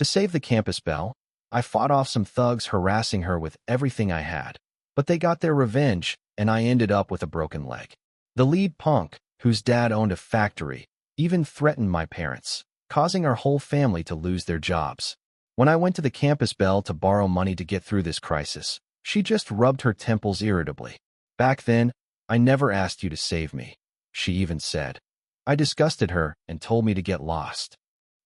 To save the campus belle, I fought off some thugs harassing her with everything I had. But they got their revenge, and I ended up with a broken leg. The lead punk, whose dad owned a factory, even threatened my parents, causing our whole family to lose their jobs. When I went to the campus belle to borrow money to get through this crisis, she just rubbed her temples irritably. Back then, I never asked you to save me, she even said. I disgusted her and told me to get lost.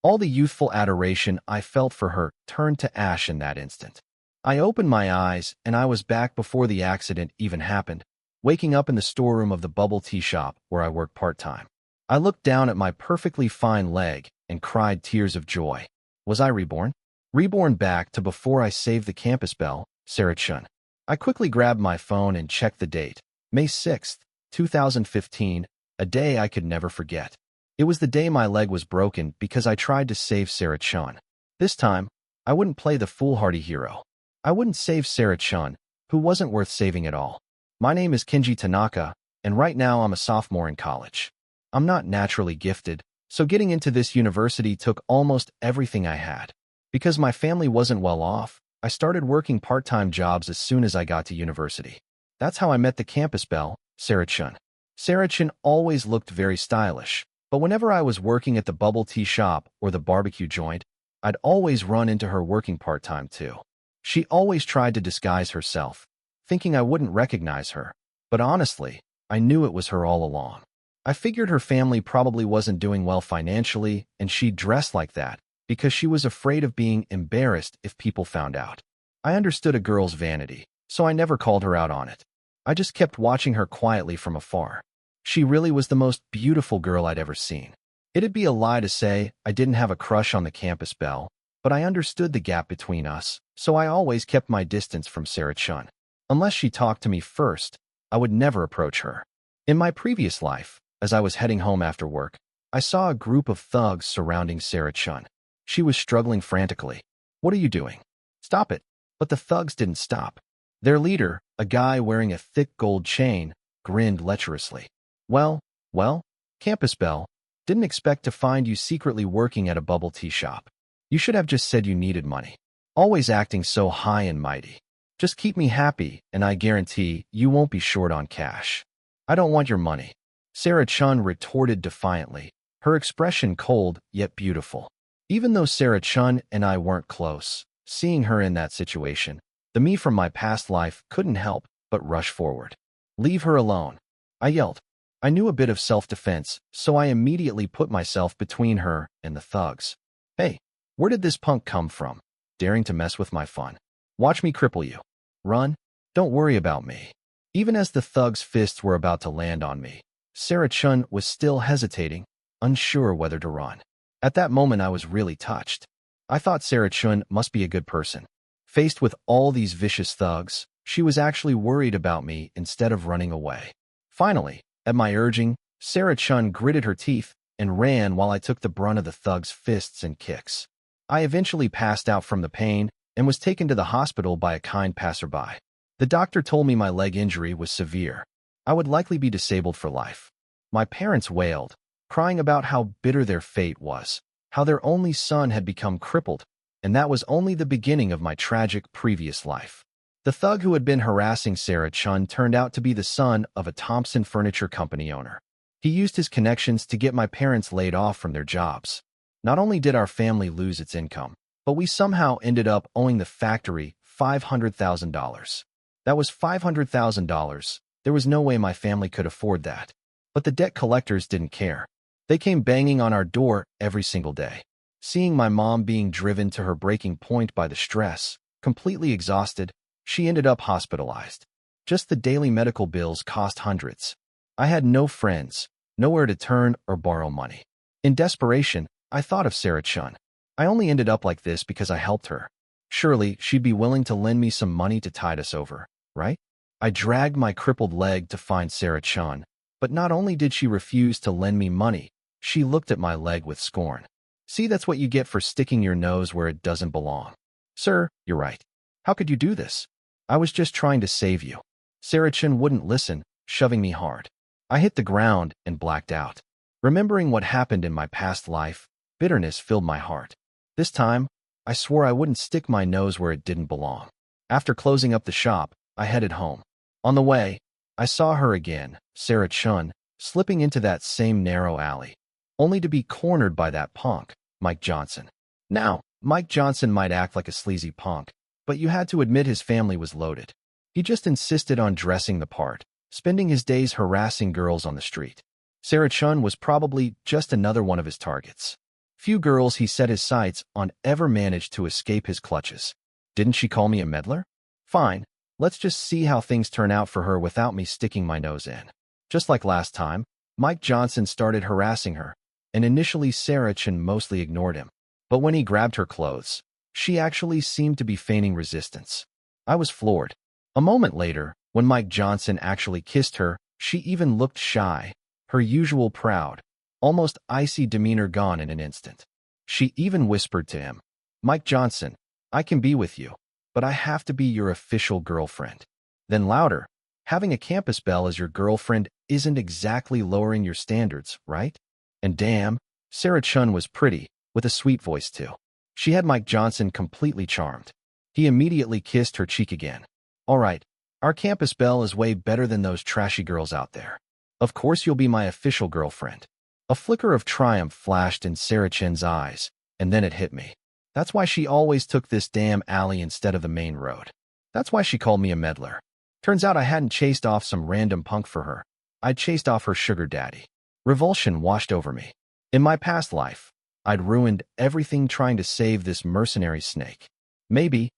All the youthful adoration I felt for her turned to ash in that instant. I opened my eyes, and I was back before the accident even happened, waking up in the storeroom of the bubble tea shop where I worked part-time. I looked down at my perfectly fine leg and cried tears of joy. Was I reborn? Reborn back to before I saved the campus belle, Sarah Chun. I quickly grabbed my phone and checked the date, May 6, 2015, a day I could never forget. It was the day my leg was broken because I tried to save Sarah Chun. This time, I wouldn't play the foolhardy hero. I wouldn't save Sarah Chun, who wasn't worth saving at all. My name is Kenji Tanaka, and right now I'm a sophomore in college. I'm not naturally gifted, so getting into this university took almost everything I had. Because my family wasn't well off, I started working part-time jobs as soon as I got to university. That's how I met the campus belle, Sarah Chun. Sarah Chun always looked very stylish, but whenever I was working at the bubble tea shop or the barbecue joint, I'd always run into her working part-time too. She always tried to disguise herself, thinking I wouldn't recognize her, but honestly, I knew it was her all along. I figured her family probably wasn't doing well financially, and she dressed like that because she was afraid of being embarrassed if people found out. I understood a girl's vanity, so I never called her out on it. I just kept watching her quietly from afar. She really was the most beautiful girl I'd ever seen. It'd be a lie to say I didn't have a crush on the campus belle, but I understood the gap between us, so I always kept my distance from Sarah Chun. Unless she talked to me first, I would never approach her. In my previous life, as I was heading home after work, I saw a group of thugs surrounding Sarah Chun. She was struggling frantically. "What are you doing? Stop it." But the thugs didn't stop. Their leader, a guy wearing a thick gold chain, grinned lecherously. Well, campus belle, didn't expect to find you secretly working at a bubble tea shop. You should have just said you needed money. Always acting so high and mighty. Just keep me happy, and I guarantee you won't be short on cash. I don't want your money. Sarah Chun retorted defiantly, her expression cold yet beautiful. Even though Sarah Chun and I weren't close, seeing her in that situation, the me from my past life couldn't help but rush forward. "Leave her alone," I yelled. I knew a bit of self-defense, so I immediately put myself between her and the thugs. "Hey, where did this punk come from? Daring to mess with my fun? Watch me cripple you. Run? Don't worry about me." Even as the thugs' fists were about to land on me, Sarah Chun was still hesitating, unsure whether to run. At that moment, I was really touched. I thought Sarah Chun must be a good person. Faced with all these vicious thugs, she was actually worried about me instead of running away. Finally, at my urging, Sarah Chun gritted her teeth and ran while I took the brunt of the thugs' fists and kicks. I eventually passed out from the pain and was taken to the hospital by a kind passerby. The doctor told me my leg injury was severe. I would likely be disabled for life. My parents wailed, crying about how bitter their fate was, how their only son had become crippled, and that was only the beginning of my tragic previous life. The thug who had been harassing Sarah Chun turned out to be the son of a Thompson Furniture Company owner. He used his connections to get my parents laid off from their jobs. Not only did our family lose its income, but we somehow ended up owing the factory $500,000. That was $500,000. There was no way my family could afford that. But the debt collectors didn't care. They came banging on our door every single day. Seeing my mom being driven to her breaking point by the stress, completely exhausted, she ended up hospitalized. Just the daily medical bills cost hundreds. I had no friends, nowhere to turn or borrow money. In desperation, I thought of Sarah Chun. I only ended up like this because I helped her. Surely, she'd be willing to lend me some money to tide us over, right? I dragged my crippled leg to find Sarah Chun, but not only did she refuse to lend me money, she looked at my leg with scorn. "See, that's what you get for sticking your nose where it doesn't belong." "Sir, you're right. How could you do this? I was just trying to save you." Sarah Chun wouldn't listen, shoving me hard. I hit the ground and blacked out. Remembering what happened in my past life, bitterness filled my heart. This time, I swore I wouldn't stick my nose where it didn't belong. After closing up the shop, I headed home. On the way, I saw her again, Sarah Chun, slipping into that same narrow alley, only to be cornered by that punk, Mike Johnson. Now, Mike Johnson might act like a sleazy punk, but you had to admit his family was loaded. He just insisted on dressing the part, spending his days harassing girls on the street. Sarah Chun was probably just another one of his targets. Few girls he set his sights on ever managed to escape his clutches. Didn't she call me a meddler? Fine, let's just see how things turn out for her without me sticking my nose in. Just like last time, Mike Johnson started harassing her, and initially Sarah Chun mostly ignored him. But when he grabbed her clothes, she actually seemed to be feigning resistance. I was floored. A moment later, when Mike Johnson actually kissed her, she even looked shy, her usual proud, almost icy demeanor gone in an instant. She even whispered to him, "Mike Johnson, I can be with you, but I have to be your official girlfriend." Then louder, "Having a campus belle as your girlfriend isn't exactly lowering your standards, right?" And damn, Sarah Chun was pretty, with a sweet voice too. She had Mike Johnson completely charmed. He immediately kissed her cheek again. "All right, our campus belle is way better than those trashy girls out there. Of course you'll be my official girlfriend." A flicker of triumph flashed in Sarah Chun's eyes, and then it hit me. That's why she always took this damn alley instead of the main road. That's why she called me a meddler. Turns out I hadn't chased off some random punk for her. I'd chased off her sugar daddy. Revulsion washed over me. In my past life, I'd ruined everything trying to save this mercenary snake. Maybe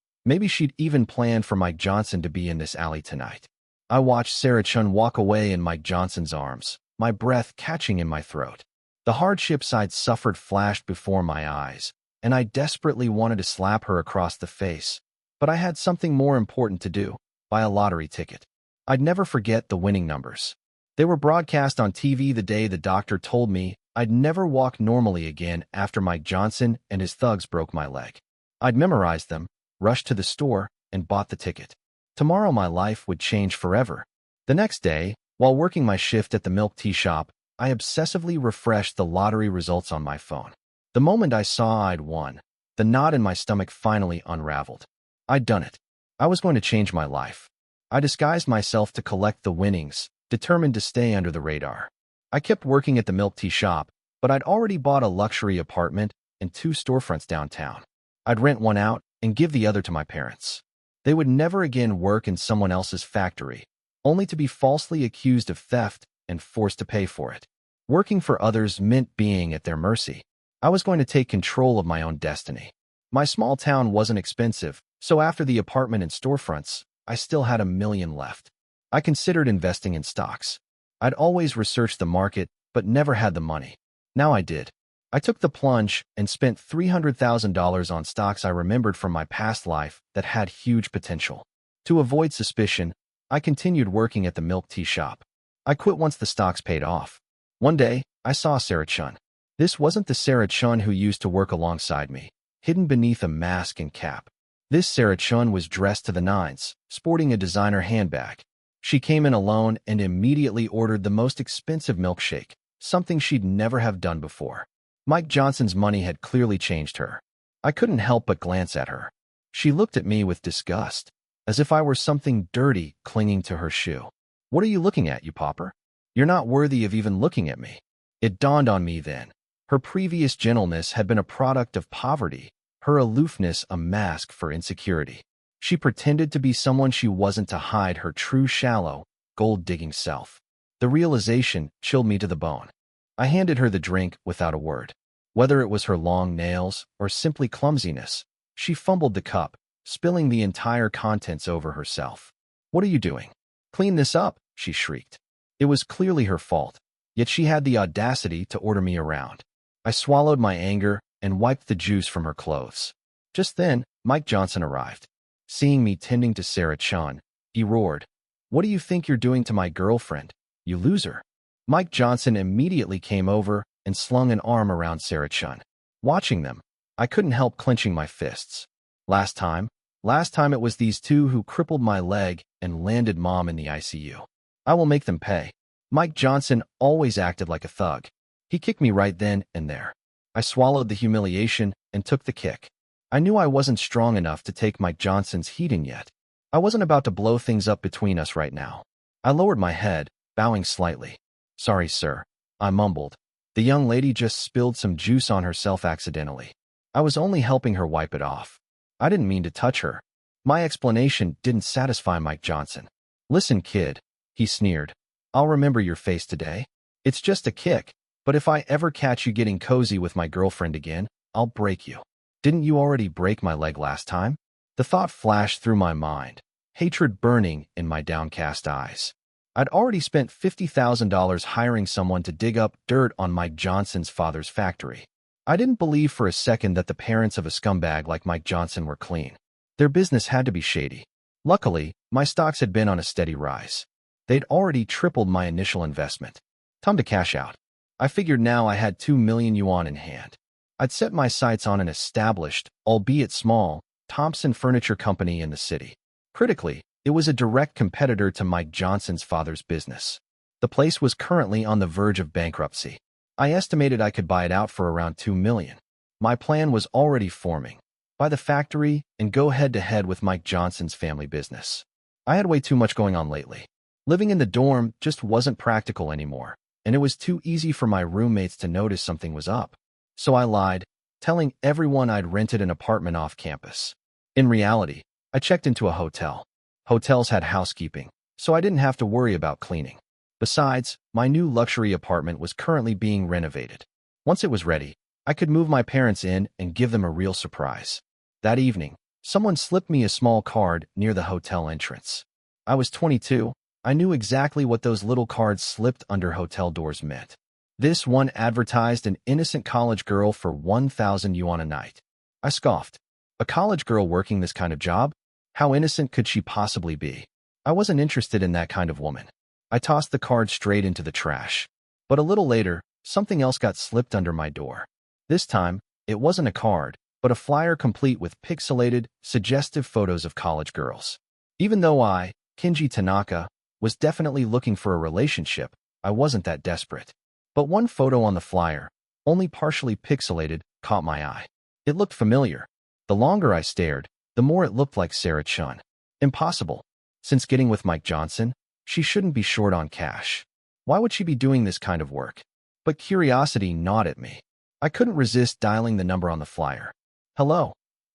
she'd even planned for Mike Johnson to be in this alley tonight. I watched Sarah Chun walk away in Mike Johnson's arms, my breath catching in my throat. The hardships I'd suffered flashed before my eyes, and I desperately wanted to slap her across the face. But I had something more important to do, buy a lottery ticket. I'd never forget the winning numbers. They were broadcast on TV the day the doctor told me I'd never walk normally again after Mike Johnson and his thugs broke my leg. I'd memorized them, rushed to the store, and bought the ticket. Tomorrow my life would change forever. The next day, while working my shift at the milk tea shop, I obsessively refreshed the lottery results on my phone. The moment I saw I'd won, the knot in my stomach finally unraveled. I'd done it. I was going to change my life. I disguised myself to collect the winnings, determined to stay under the radar. I kept working at the milk tea shop, but I'd already bought a luxury apartment and 2 storefronts downtown. I'd rent one out and give the other to my parents. They would never again work in someone else's factory, only to be falsely accused of theft and forced to pay for it. Working for others meant being at their mercy. I was going to take control of my own destiny. My small town wasn't expensive, so after the apartment and storefronts, I still had $1 million left. I considered investing in stocks. I'd always researched the market, but never had the money. Now I did. I took the plunge and spent $300,000 on stocks I remembered from my past life that had huge potential. To avoid suspicion, I continued working at the milk tea shop. I quit once the stocks paid off. One day, I saw Sarah Chun. This wasn't the Sarah Chun who used to work alongside me, hidden beneath a mask and cap. This Sarah Chun was dressed to the nines, sporting a designer handbag. She came in alone and immediately ordered the most expensive milkshake, something she'd never have done before. Mike Johnson's money had clearly changed her. I couldn't help but glance at her. She looked at me with disgust, as if I were something dirty clinging to her shoe. "What are you looking at, you pauper? You're not worthy of even looking at me." It dawned on me then. Her previous gentleness had been a product of poverty, her aloofness a mask for insecurity. She pretended to be someone she wasn't to hide her true shallow, gold-digging self. The realization chilled me to the bone. I handed her the drink without a word. Whether it was her long nails or simply clumsiness, she fumbled the cup, spilling the entire contents over herself. "What are you doing? Clean this up," she shrieked. It was clearly her fault, yet she had the audacity to order me around. I swallowed my anger and wiped the juice from her clothes. Just then, Mike Johnson arrived. Seeing me tending to Sarah Chun, he roared, "What do you think you're doing to my girlfriend, you loser?" Mike Johnson immediately came over and slung an arm around Sarah Chun. Watching them, I couldn't help clenching my fists. Last time it was these two who crippled my leg and landed Mom in the ICU. I will make them pay. Mike Johnson always acted like a thug. He kicked me right then and there. I swallowed the humiliation and took the kick. I knew I wasn't strong enough to take Mike Johnson's heating yet. I wasn't about to blow things up between us right now. I lowered my head, bowing slightly. "Sorry, sir," I mumbled. The young lady just spilled some juice on herself accidentally. I was only helping her wipe it off. I didn't mean to touch her. My explanation didn't satisfy Mike Johnson. "Listen, kid," he sneered. "I'll remember your face today. It's just a kick, but if I ever catch you getting cozy with my girlfriend again, I'll break you. Didn't you already break my leg last time?" The thought flashed through my mind, hatred burning in my downcast eyes. I'd already spent $50,000 hiring someone to dig up dirt on Mike Johnson's father's factory. I didn't believe for a second that the parents of a scumbag like Mike Johnson were clean. Their business had to be shady. Luckily, my stocks had been on a steady rise. They'd already tripled my initial investment. Time to cash out. I figured now I had 2 million yuan in hand. I'd set my sights on an established, albeit small, Thompson Furniture Company in the city. Critically, it was a direct competitor to Mike Johnson's father's business. The place was currently on the verge of bankruptcy. I estimated I could buy it out for around 2 million. My plan was already forming. Buy the factory and go head-to-head with Mike Johnson's family business. I had way too much going on lately. Living in the dorm just wasn't practical anymore, and it was too easy for my roommates to notice something was up. So I lied, telling everyone I'd rented an apartment off campus. In reality, I checked into a hotel. Hotels had housekeeping, so I didn't have to worry about cleaning. Besides, my new luxury apartment was currently being renovated. Once it was ready, I could move my parents in and give them a real surprise. That evening, someone slipped me a small card near the hotel entrance. I was 22. I knew exactly what those little cards slipped under hotel doors meant. This one advertised an innocent college girl for 1,000 yuan a night. I scoffed. A college girl working this kind of job? How innocent could she possibly be? I wasn't interested in that kind of woman. I tossed the card straight into the trash. But a little later, something else got slipped under my door. This time, it wasn't a card, but a flyer complete with pixelated, suggestive photos of college girls. Even though I, Kinji Tanaka, was definitely looking for a relationship, I wasn't that desperate. But one photo on the flyer, only partially pixelated, caught my eye. It looked familiar. The longer I stared, the more it looked like Sarah Chun. Impossible. Since getting with Mike Johnson, she shouldn't be short on cash. Why would she be doing this kind of work? But curiosity gnawed at me. I couldn't resist dialing the number on the flyer. "Hello,"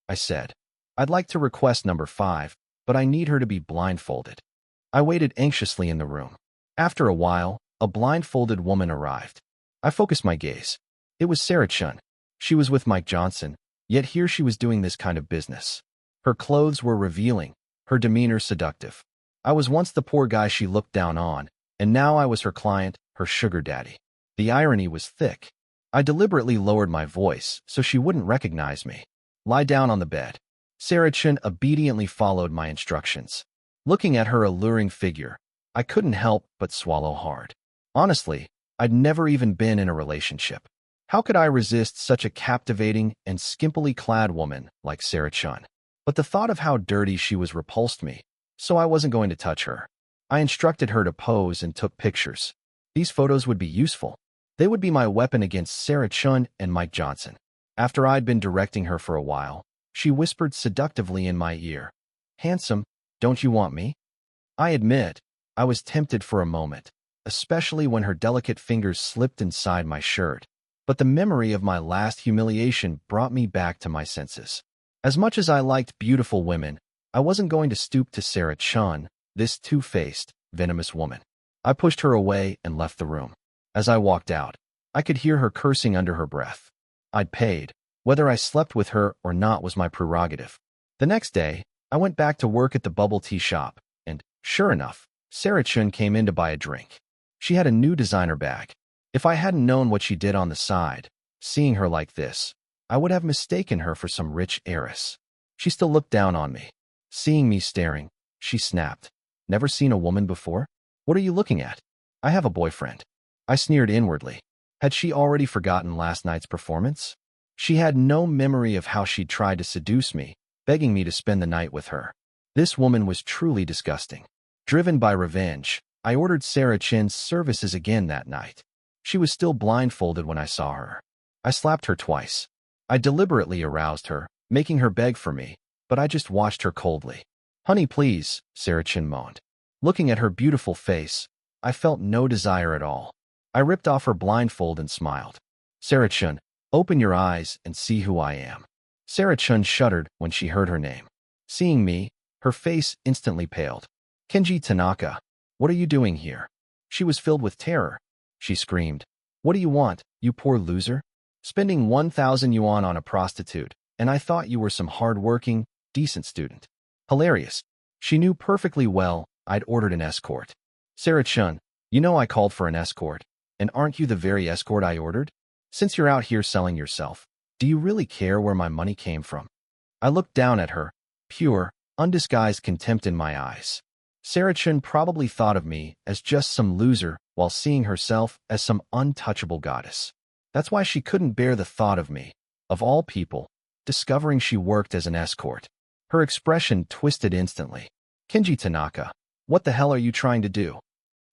I said. "I'd like to request number 5, but I need her to be blindfolded." I waited anxiously in the room. After a while, a blindfolded woman arrived. I focused my gaze. It was Sarah Chun. She was with Mike Johnson, yet here she was doing this kind of business. Her clothes were revealing, her demeanor seductive. I was once the poor guy she looked down on, and now I was her client, her sugar daddy. The irony was thick. I deliberately lowered my voice so she wouldn't recognize me. "Lie down on the bed." Sarah Chun obediently followed my instructions. Looking at her alluring figure, I couldn't help but swallow hard. Honestly, I'd never even been in a relationship. How could I resist such a captivating and skimpily clad woman like Sarah Chun? But the thought of how dirty she was repulsed me, so I wasn't going to touch her. I instructed her to pose and took pictures. These photos would be useful. They would be my weapon against Sarah Chun and Mike Johnson. After I'd been directing her for a while, she whispered seductively in my ear, "Handsome, don't you want me?" I admit, I was tempted for a moment, especially when her delicate fingers slipped inside my shirt. But the memory of my last humiliation brought me back to my senses. As much as I liked beautiful women, I wasn't going to stoop to Sarah Chun, this two-faced, venomous woman. I pushed her away and left the room. As I walked out, I could hear her cursing under her breath. I'd paid. Whether I slept with her or not was my prerogative. The next day, I went back to work at the bubble tea shop, and, sure enough, Sarah Chun came in to buy a drink. She had a new designer bag. If I hadn't known what she did on the side, seeing her like this, I would have mistaken her for some rich heiress. She still looked down on me. Seeing me staring, she snapped. "Never seen a woman before? What are you looking at?" "I have a boyfriend." I sneered inwardly. Had she already forgotten last night's performance? She had no memory of how she'd tried to seduce me, begging me to spend the night with her. This woman was truly disgusting. Driven by revenge, I ordered Sarah Chun's services again that night. She was still blindfolded when I saw her. I slapped her twice. I deliberately aroused her, making her beg for me, but I just watched her coldly. Honey, please, Sarah-chan moaned. Looking at her beautiful face, I felt no desire at all. I ripped off her blindfold and smiled. Sarah-chan, open your eyes and see who I am. Sarah-chan shuddered when she heard her name. Seeing me, her face instantly paled. Kenji Tanaka, what are you doing here? She was filled with terror. She screamed. What do you want, you poor loser? Spending 1,000 yuan on a prostitute, and I thought you were some hard-working, decent student. Hilarious. She knew perfectly well I'd ordered an escort. Sarah-chan, you know I called for an escort, and aren't you the very escort I ordered? Since you're out here selling yourself, do you really care where my money came from? I looked down at her, pure, undisguised contempt in my eyes. Sarah-chan probably thought of me as just some loser while seeing herself as some untouchable goddess. That's why she couldn't bear the thought of me, of all people, discovering she worked as an escort. Her expression twisted instantly. Kenji Tanaka, what the hell are you trying to do?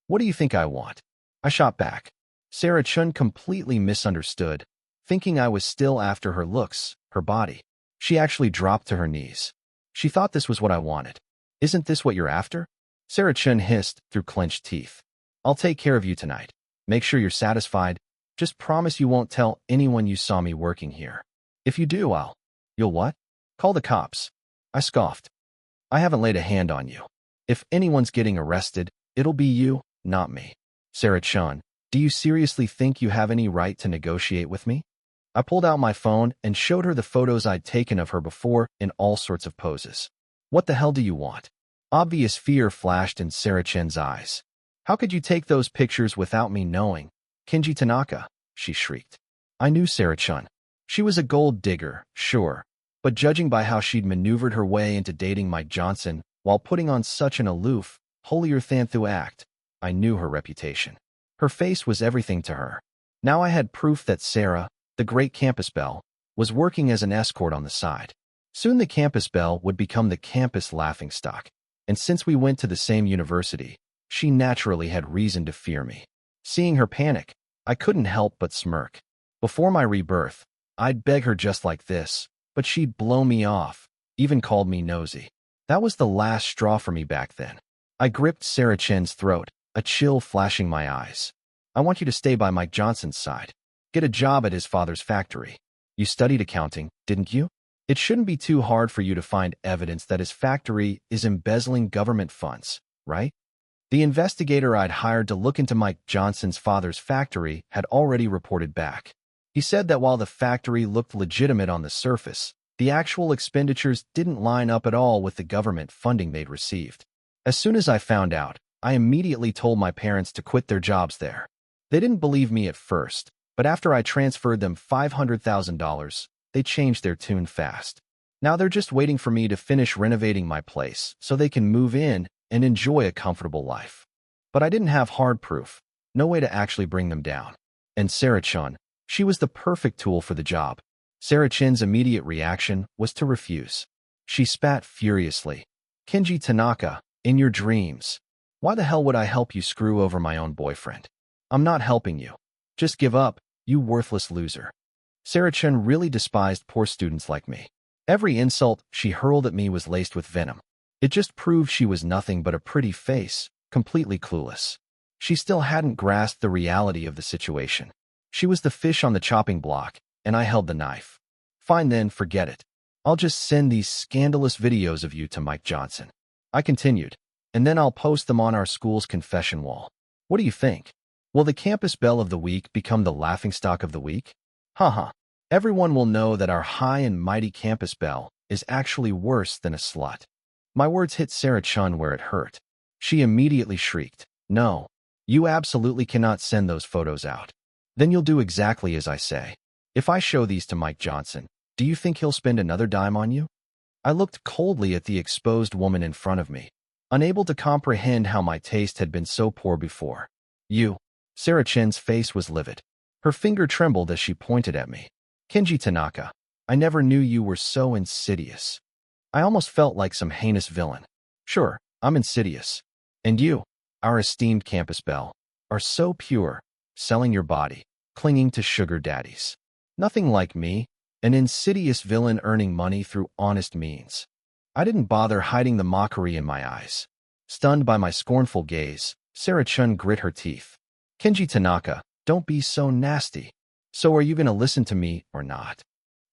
What do you think I want? I shot back. Sarah-chan completely misunderstood, thinking I was still after her looks, her body. She actually dropped to her knees. She thought this was what I wanted. Isn't this what you're after? Sarah-chan hissed through clenched teeth. I'll take care of you tonight. Make sure you're satisfied. Just promise you won't tell anyone you saw me working here. If you do, You'll what? Call the cops. I scoffed. I haven't laid a hand on you. If anyone's getting arrested, it'll be you, not me. Sarah-chan, do you seriously think you have any right to negotiate with me? I pulled out my phone and showed her the photos I'd taken of her before in all sorts of poses. What the hell do you want? Obvious fear flashed in Sarah-chan's eyes. How could you take those pictures without me knowing? Kenji Tanaka, she shrieked. I knew Sarah-chan. She was a gold digger, sure, but judging by how she'd maneuvered her way into dating Mike Johnson while putting on such an aloof, holier-than-thou act, I knew her reputation. Her face was everything to her. Now I had proof that Sarah, the great campus belle, was working as an escort on the side. Soon the campus belle would become the campus laughingstock, and since we went to the same university, she naturally had reason to fear me. Seeing her panic, I couldn't help but smirk. Before my rebirth, I'd beg her just like this, but she'd blow me off, even called me nosy. That was the last straw for me back then. I gripped Sarah-chan's throat, a chill flashing my eyes. I want you to stay by Mike Johnson's side. Get a job at his father's factory. You studied accounting, didn't you? It shouldn't be too hard for you to find evidence that his factory is embezzling government funds, right? The investigator I'd hired to look into Mike Johnson's father's factory had already reported back. He said that while the factory looked legitimate on the surface, the actual expenditures didn't line up at all with the government funding they'd received. As soon as I found out, I immediately told my parents to quit their jobs there. They didn't believe me at first, but after I transferred them $500,000, they changed their tune fast. Now they're just waiting for me to finish renovating my place so they can move in and enjoy a comfortable life. But I didn't have hard proof, no way to actually bring them down. And Sarah-chan, she was the perfect tool for the job. Sarah-chan's immediate reaction was to refuse. She spat furiously. Kenji Tanaka, in your dreams. Why the hell would I help you screw over my own boyfriend? I'm not helping you. Just give up, you worthless loser. Sarah-chan really despised poor students like me. Every insult she hurled at me was laced with venom. It just proved she was nothing but a pretty face, completely clueless. She still hadn't grasped the reality of the situation. She was the fish on the chopping block, and I held the knife. Fine then, forget it. I'll just send these scandalous videos of you to Mike Johnson. I continued, and then I'll post them on our school's confession wall. What do you think? Will the campus belle of the week become the laughingstock of the week? Haha. Everyone will know that our high and mighty campus belle is actually worse than a slut. My words hit Sarah-chan where it hurt. She immediately shrieked, No, you absolutely cannot send those photos out. Then you'll do exactly as I say. If I show these to Mike Johnson, do you think he'll spend another dime on you? I looked coldly at the exposed woman in front of me, unable to comprehend how my taste had been so poor before. You. Sarah-chan's face was livid. Her finger trembled as she pointed at me. Kenji Tanaka, I never knew you were so insidious. I almost felt like some heinous villain. Sure, I'm insidious. And you, our esteemed campus belle, are so pure, selling your body, clinging to sugar daddies. Nothing like me, an insidious villain earning money through honest means. I didn't bother hiding the mockery in my eyes. Stunned by my scornful gaze, Sarah-chun grit her teeth. Kenji Tanaka, don't be so nasty. So are you going to listen to me or not?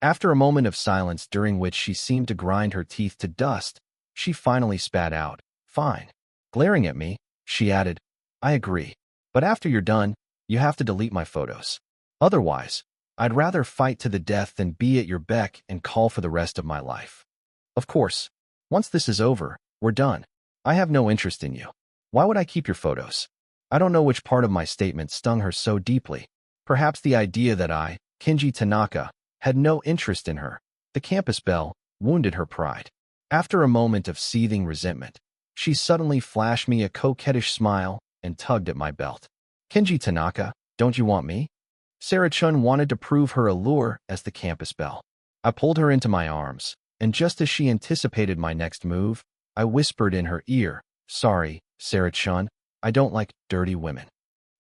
After a moment of silence during which she seemed to grind her teeth to dust, she finally spat out, "Fine." Glaring at me, she added, "I agree. But after you're done, you have to delete my photos. Otherwise, I'd rather fight to the death than be at your beck and call for the rest of my life. Of course, once this is over, we're done. I have no interest in you. Why would I keep your photos?" I don't know which part of my statement stung her so deeply. Perhaps the idea that I, Kenji Tanaka, had no interest in her, the campus belle, wounded her pride. After a moment of seething resentment, she suddenly flashed me a coquettish smile and tugged at my belt. "Kenji Tanaka, don't you want me?" Sarah-chun wanted to prove her allure as the campus belle. I pulled her into my arms, and just as she anticipated my next move, I whispered in her ear, "Sorry, Sarah-chun, I don't like dirty women."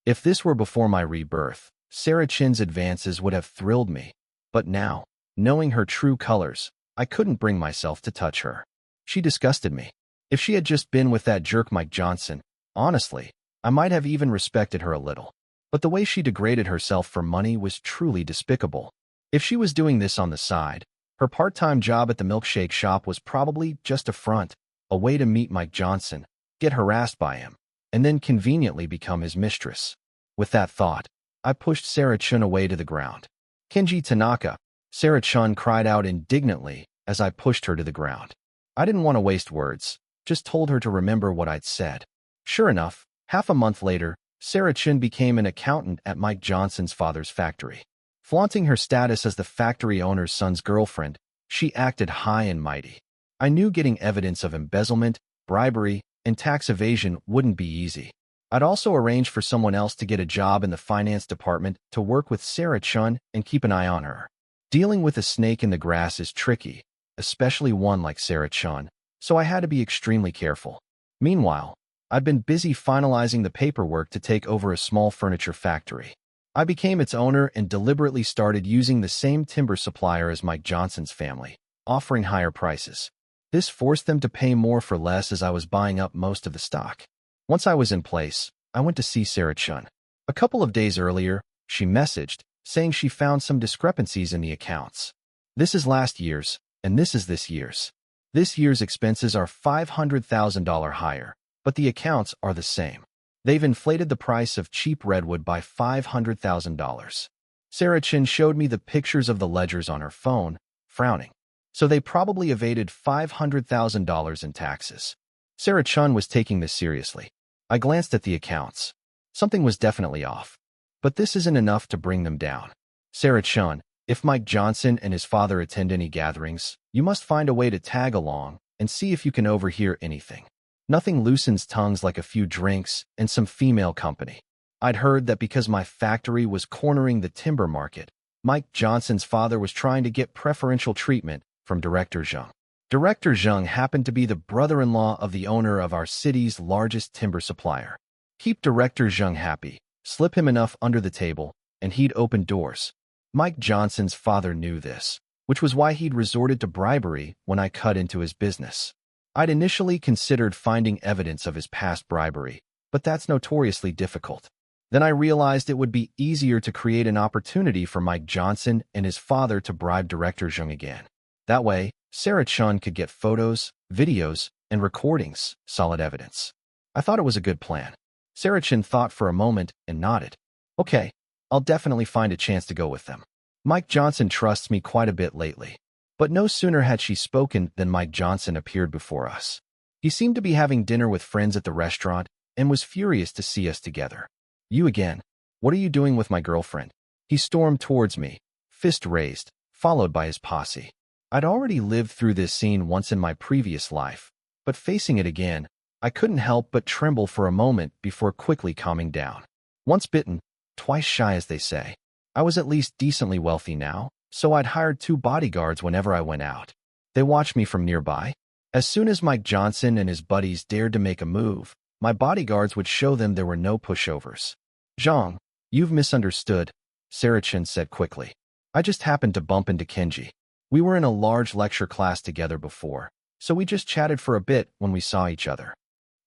If this were before my rebirth, Sarah-chun's advances would have thrilled me. But now, knowing her true colors, I couldn't bring myself to touch her. She disgusted me. If she had just been with that jerk Mike Johnson, honestly, I might have even respected her a little. But the way she degraded herself for money was truly despicable. If she was doing this on the side, her part-time job at the milkshake shop was probably just a front, a way to meet Mike Johnson, get harassed by him, and then conveniently become his mistress. With that thought, I pushed Sarah-chun away to the ground. "Kenji Tanaka," Sarah-chun cried out indignantly as I pushed her to the ground. I didn't want to waste words, just told her to remember what I'd said. Sure enough, half a month later, Sarah-chun became an accountant at Mike Johnson's father's factory. Flaunting her status as the factory owner's son's girlfriend, she acted high and mighty. I knew getting evidence of embezzlement, bribery, and tax evasion wouldn't be easy. I'd also arranged for someone else to get a job in the finance department to work with Sarah-chun and keep an eye on her. Dealing with a snake in the grass is tricky, especially one like Sarah-chun, so I had to be extremely careful. Meanwhile, I'd been busy finalizing the paperwork to take over a small furniture factory. I became its owner and deliberately started using the same timber supplier as Mike Johnson's family, offering higher prices. This forced them to pay more for less as I was buying up most of the stock. Once I was in place, I went to see Sarah-chun. A couple of days earlier, she messaged, saying she found some discrepancies in the accounts. "This is last year's, and this is this year's. This year's expenses are $500,000 higher, but the accounts are the same. They've inflated the price of cheap redwood by $500,000. Sarah-chun showed me the pictures of the ledgers on her phone, frowning. "So they probably evaded $500,000 in taxes." Sarah-chun was taking this seriously. I glanced at the accounts. Something was definitely off. But this isn't enough to bring them down. "Sarah-chun, if Mike Johnson and his father attend any gatherings, you must find a way to tag along and see if you can overhear anything. Nothing loosens tongues like a few drinks and some female company." I'd heard that because my factory was cornering the timber market, Mike Johnson's father was trying to get preferential treatment from Director Zheng. Director Zheng happened to be the brother-in-law of the owner of our city's largest timber supplier. Keep Director Zheng happy, slip him enough under the table, and he'd open doors. Mike Johnson's father knew this, which was why he'd resorted to bribery when I cut into his business. I'd initially considered finding evidence of his past bribery, but that's notoriously difficult. Then I realized it would be easier to create an opportunity for Mike Johnson and his father to bribe Director Zheng again. That way, Sarah-chun could get photos, videos, and recordings, solid evidence. I thought it was a good plan. Sarah-chun thought for a moment and nodded. "Okay, I'll definitely find a chance to go with them. Mike Johnson trusts me quite a bit lately." But no sooner had she spoken than Mike Johnson appeared before us. He seemed to be having dinner with friends at the restaurant and was furious to see us together. "You again? What are you doing with my girlfriend?" He stormed towards me, fist raised, followed by his posse. I'd already lived through this scene once in my previous life, but facing it again, I couldn't help but tremble for a moment before quickly calming down. Once bitten, twice shy, as they say. I was at least decently wealthy now, so I'd hired 2 bodyguards whenever I went out. They watched me from nearby. As soon as Mike Johnson and his buddies dared to make a move, my bodyguards would show them there were no pushovers. "Zhang, you've misunderstood," Sarah-chun said quickly. I just happened to bump into Kenji. We were in a large lecture class together before, so we just chatted for a bit when we saw each other.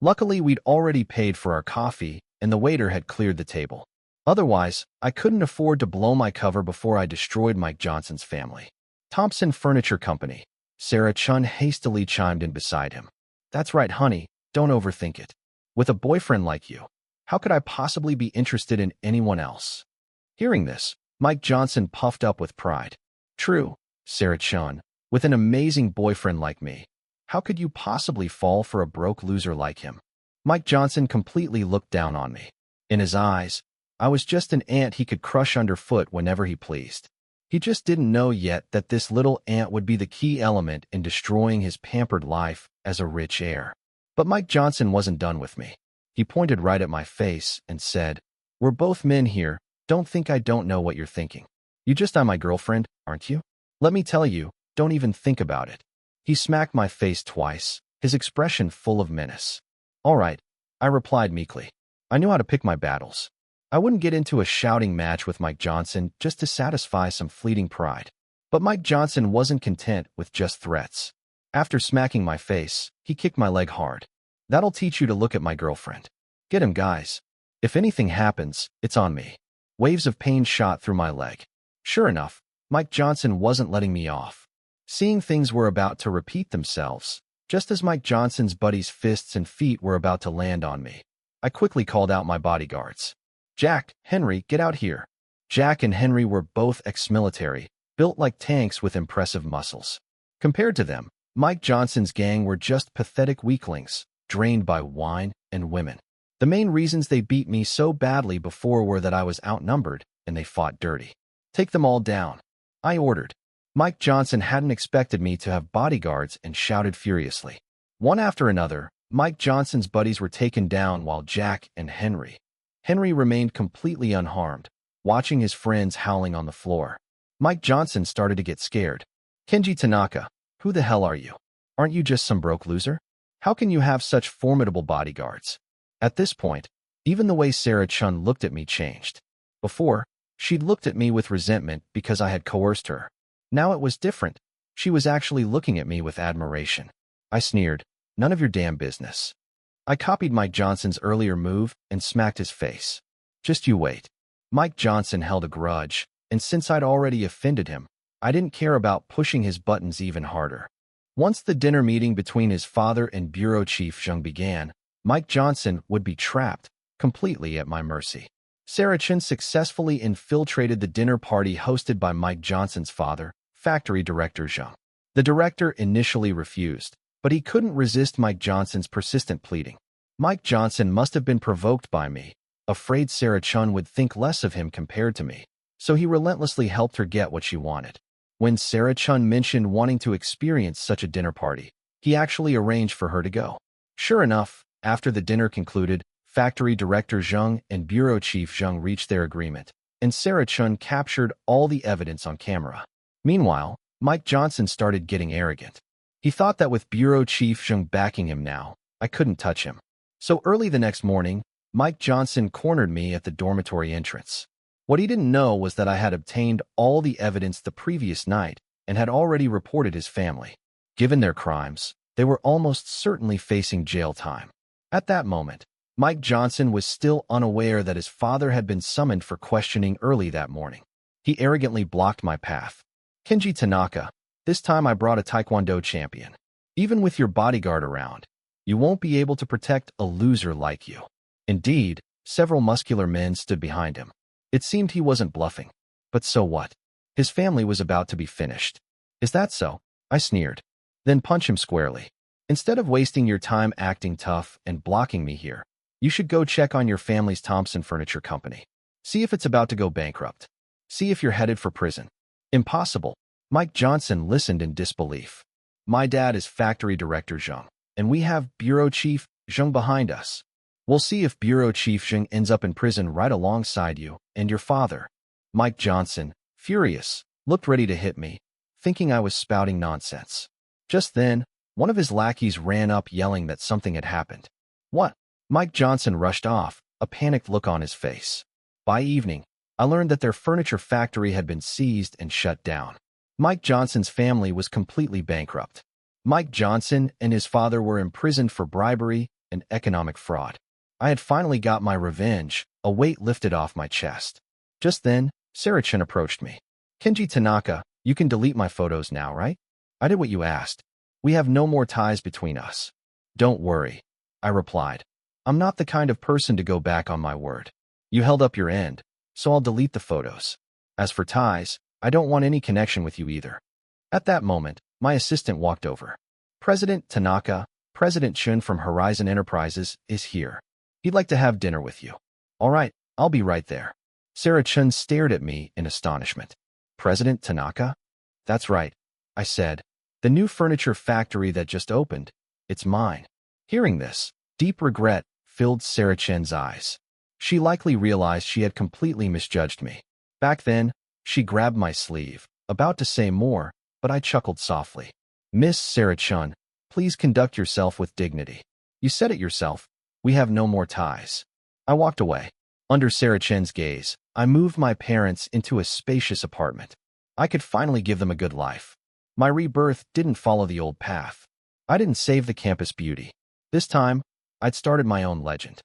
Luckily, we'd already paid for our coffee, and the waiter had cleared the table. Otherwise, I couldn't afford to blow my cover before I destroyed Mike Johnson's family. Thompson Furniture Company. Sarah Chun hastily chimed in beside him. That's right, honey, don't overthink it. With a boyfriend like you, how could I possibly be interested in anyone else? Hearing this, Mike Johnson puffed up with pride. True, Sarah Chun, with an amazing boyfriend like me, how could you possibly fall for a broke loser like him? Mike Johnson completely looked down on me. In his eyes, I was just an ant he could crush underfoot whenever he pleased. He just didn't know yet that this little ant would be the key element in destroying his pampered life as a rich heir. But Mike Johnson wasn't done with me. He pointed right at my face and said, We're both men here, don't think I don't know what you're thinking. You just are my girlfriend, aren't you? Let me tell you, don't even think about it. He smacked my face twice, his expression full of menace. All right, I replied meekly. I knew how to pick my battles. I wouldn't get into a shouting match with Mike Johnson just to satisfy some fleeting pride. But Mike Johnson wasn't content with just threats. After smacking my face, he kicked my leg hard. That'll teach you to look at my girlfriend. Get him, guys. If anything happens, it's on me. Waves of pain shot through my leg. Sure enough, Mike Johnson wasn't letting me off. Seeing things were about to repeat themselves, just as Mike Johnson's buddy's fists and feet were about to land on me, I quickly called out my bodyguards. Jack, Henry, get out here. Jack and Henry were both ex-military, built like tanks with impressive muscles. Compared to them, Mike Johnson's gang were just pathetic weaklings, drained by wine and women. The main reasons they beat me so badly before were that I was outnumbered and they fought dirty. Take them all down, I ordered. Mike Johnson hadn't expected me to have bodyguards and shouted furiously. One after another, Mike Johnson's buddies were taken down while Jack and Henry remained completely unharmed, watching his friends howling on the floor. Mike Johnson started to get scared. Kenji Tanaka, who the hell are you? Aren't you just some broke loser? How can you have such formidable bodyguards? At this point, even the way Sarah Chun looked at me changed. Before, she'd looked at me with resentment because I had coerced her. Now it was different. She was actually looking at me with admiration. I sneered, none of your damn business. I copied Mike Johnson's earlier move and smacked his face. Just you wait. Mike Johnson held a grudge, and since I'd already offended him, I didn't care about pushing his buttons even harder. Once the dinner meeting between his father and Bureau Chief Zheng began, Mike Johnson would be trapped, completely at my mercy. Sarah Chen successfully infiltrated the dinner party hosted by Mike Johnson's father, Factory Director Zheng. The director initially refused, but he couldn't resist Mike Johnson's persistent pleading. Mike Johnson must have been provoked by me, afraid Sarah Chun would think less of him compared to me, so he relentlessly helped her get what she wanted. When Sarah Chun mentioned wanting to experience such a dinner party, he actually arranged for her to go. Sure enough, after the dinner concluded, Factory Director Zheng and Bureau Chief Zheng reached their agreement, and Sarah Chun captured all the evidence on camera. Meanwhile, Mike Johnson started getting arrogant. He thought that with Bureau Chief Zheng backing him now, I couldn't touch him. So early the next morning, Mike Johnson cornered me at the dormitory entrance. What he didn't know was that I had obtained all the evidence the previous night and had already reported his family. Given their crimes, they were almost certainly facing jail time. At that moment, Mike Johnson was still unaware that his father had been summoned for questioning early that morning. He arrogantly blocked my path. Kenji Tanaka, this time I brought a Taekwondo champion. Even with your bodyguard around, you won't be able to protect a loser like you. Indeed, several muscular men stood behind him. It seemed he wasn't bluffing. But so what? His family was about to be finished. Is that so? I sneered. Then punch him squarely. Instead of wasting your time acting tough and blocking me here, you should go check on your family's Thompson Furniture Company. See if it's about to go bankrupt. See if you're headed for prison. Impossible. Mike Johnson listened in disbelief. My dad is Factory Director Zheng, and we have Bureau Chief Zheng behind us. We'll see if Bureau Chief Zheng ends up in prison right alongside you and your father. Mike Johnson, furious, looked ready to hit me, thinking I was spouting nonsense. Just then, one of his lackeys ran up yelling that something had happened. What? Mike Johnson rushed off, a panicked look on his face. By evening, I learned that their furniture factory had been seized and shut down. Mike Johnson's family was completely bankrupt. Mike Johnson and his father were imprisoned for bribery and economic fraud. I had finally got my revenge, a weight lifted off my chest. Just then, Sarah-chan approached me. Kenji Tanaka, you can delete my photos now, right? I did what you asked. We have no more ties between us. Don't worry, I replied. I'm not the kind of person to go back on my word. You held up your end, so I'll delete the photos. As for ties, I don't want any connection with you either. At that moment, my assistant walked over. President Tanaka, President Chun from Horizon Enterprises, is here. He'd like to have dinner with you. All right, I'll be right there. Sarah-chan stared at me in astonishment. President Tanaka? That's right, I said. The new furniture factory that just opened, it's mine. Hearing this, deep regret filled Sarah-chan's eyes. She likely realized she had completely misjudged me. Back then, she grabbed my sleeve, about to say more, but I chuckled softly. Miss Sarah-chan, please conduct yourself with dignity. You said it yourself. We have no more ties. I walked away. Under Sarah-chan's gaze, I moved my parents into a spacious apartment. I could finally give them a good life. My rebirth didn't follow the old path. I didn't save the campus beauty. This time, I'd started my own legend.